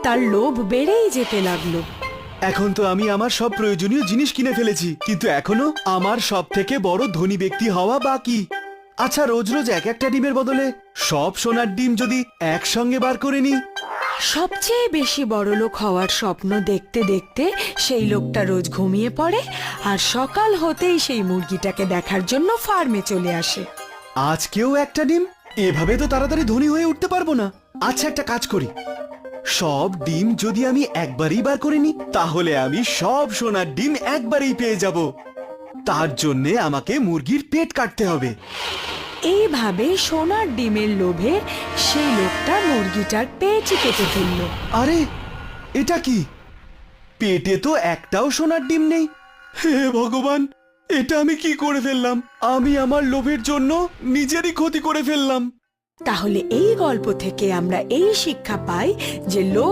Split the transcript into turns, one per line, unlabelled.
তার লোভ বেড়েই যেতে লাগলো।
এখন তো আমি আমার সব প্রয়োজনীয় জিনিস কিনে ফেলেছি, কিন্তু এখনো আমার সব থেকে বড় ধনী ব্যক্তি হওয়া বাকি। আচ্ছা, রোজ রোজ এক একটা ডিমের বদলে সব সোনার ডিম যদি একসঙ্গে বার করে নিই।
সবচেয়ে বেশি বড়লোক হওয়ার স্বপ্ন দেখতে দেখতে সেই লোকটা রোজ ঘুমিয়ে পড়ে, আর সকাল হতেই সেই মুরগিটাকে দেখার জন্য ফার্মে চলে আসে।
আজকেও একটা ডিম? এভাবে তো তাড়াতাড়ি ধনী হয়ে উঠতে পারবো না। আচ্ছা, একটা কাজ করি, সব ডিম যদি আমি একবারই বার করে নিই, তাহলে আমি সব সোনার ডিম একবারেই পেয়ে যাব। তার জন্যে আমাকে মুরগির পেট কাটতে হবে।
এইভাবে সোনার ডিমের লোভে সেই লোকটা মুরগিটার পেটই কেটে ফেললো।
আরে, এটা কি? পেটে তো একটাও সোনার ডিম নেই। হে ভগবান, এটা আমি কি করে ফেললাম? আমি আমার লোভের জন্য নিজেরই ক্ষতি করে ফেললাম।
তাহলে এই গল্প থেকে আমরা এই শিক্ষা পাই যে লোভ